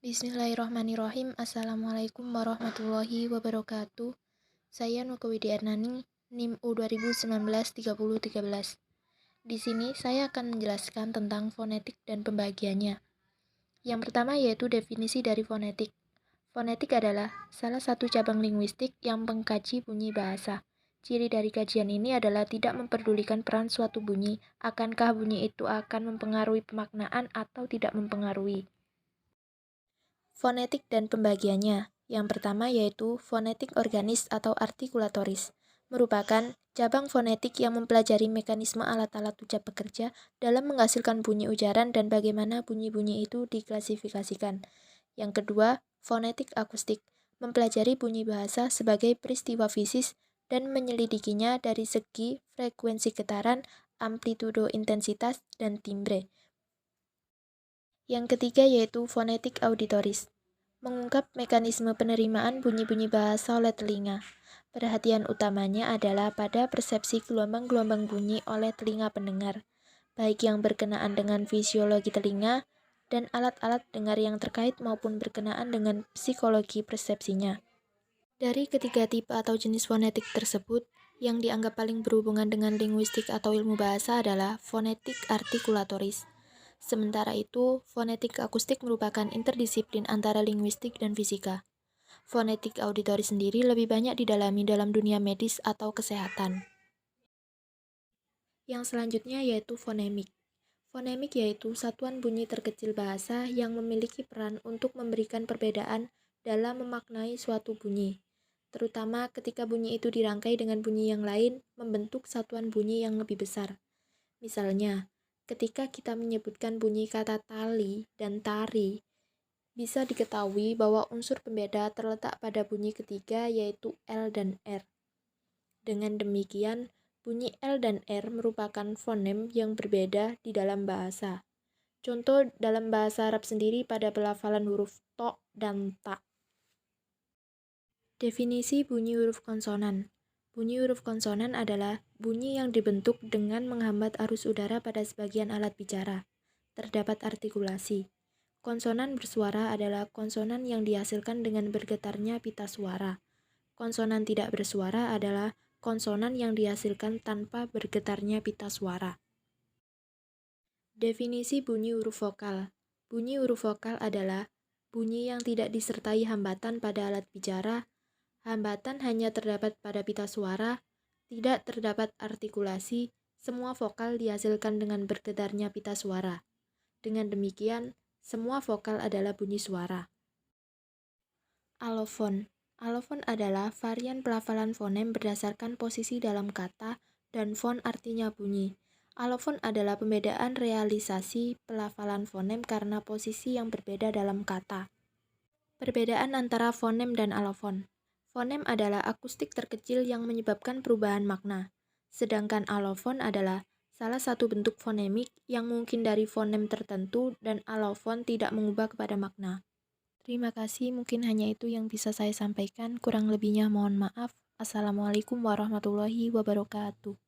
Bismillahirrahmanirrahim. Assalamualaikum warahmatullahi wabarakatuh. Saya Nuka Widiarnani, NIM U2019 3013. Di sini saya akan menjelaskan tentang fonetik dan pembagiannya. Yang pertama yaitu definisi dari fonetik. Fonetik adalah salah satu cabang linguistik yang mengkaji bunyi bahasa. Ciri dari kajian ini adalah tidak memperdulikan peran suatu bunyi, akankah bunyi itu akan mempengaruhi pemaknaan atau tidak mempengaruhi. Fonetik dan pembagiannya. Yang pertama yaitu fonetik organis atau artikulatoris, merupakan cabang fonetik yang mempelajari mekanisme alat-alat ucap pekerja dalam menghasilkan bunyi ujaran dan bagaimana bunyi-bunyi itu diklasifikasikan. Yang kedua, fonetik akustik, mempelajari bunyi bahasa sebagai peristiwa fisis dan menyelidikinya dari segi frekuensi getaran, amplitudo intensitas, dan timbre. Yang ketiga yaitu fonetik auditoris, mengungkap mekanisme penerimaan bunyi-bunyi bahasa oleh telinga. Perhatian utamanya adalah pada persepsi gelombang-gelombang bunyi oleh telinga pendengar, baik yang berkenaan dengan fisiologi telinga dan alat-alat dengar yang terkait maupun berkenaan dengan psikologi persepsinya. Dari ketiga tipe atau jenis fonetik tersebut, yang dianggap paling berhubungan dengan linguistik atau ilmu bahasa adalah fonetik artikulatoris. Sementara itu, fonetik akustik merupakan interdisiplin antara linguistik dan fisika. Fonetik auditori sendiri lebih banyak didalami dalam dunia medis atau kesehatan. Yang selanjutnya yaitu fonemik. Fonemik yaitu satuan bunyi terkecil bahasa yang memiliki peran untuk memberikan perbedaan dalam memaknai suatu bunyi, terutama ketika bunyi itu dirangkai dengan bunyi yang lain membentuk satuan bunyi yang lebih besar. Misalnya, ketika kita menyebutkan bunyi kata tali dan tari, bisa diketahui bahwa unsur pembeda terletak pada bunyi ketiga yaitu L dan R. Dengan demikian, bunyi L dan R merupakan fonem yang berbeda di dalam bahasa. Contoh dalam bahasa Arab sendiri pada pelafalan huruf to dan ta. Definisi bunyi huruf konsonan. Bunyi huruf konsonan adalah bunyi yang dibentuk dengan menghambat arus udara pada sebagian alat bicara. Terdapat artikulasi. Konsonan bersuara adalah konsonan yang dihasilkan dengan bergetarnya pita suara. Konsonan tidak bersuara adalah konsonan yang dihasilkan tanpa bergetarnya pita suara. Definisi bunyi huruf vokal. Bunyi huruf vokal adalah bunyi yang tidak disertai hambatan pada alat bicara. Hambatan hanya terdapat pada pita suara, tidak terdapat artikulasi, semua vokal dihasilkan dengan bergetarnya pita suara. Dengan demikian, semua vokal adalah bunyi suara. Alofon. Alofon adalah varian pelafalan fonem berdasarkan posisi dalam kata dan fon artinya bunyi. Alofon adalah pembedaan realisasi pelafalan fonem karena posisi yang berbeda dalam kata. Perbedaan antara fonem dan alofon. Fonem adalah akustik terkecil yang menyebabkan perubahan makna, sedangkan alofon adalah salah satu bentuk fonemik yang mungkin dari fonem tertentu dan alofon tidak mengubah kepada makna. Terima kasih, mungkin hanya itu yang bisa saya sampaikan, kurang lebihnya mohon maaf. Assalamualaikum warahmatullahi wabarakatuh.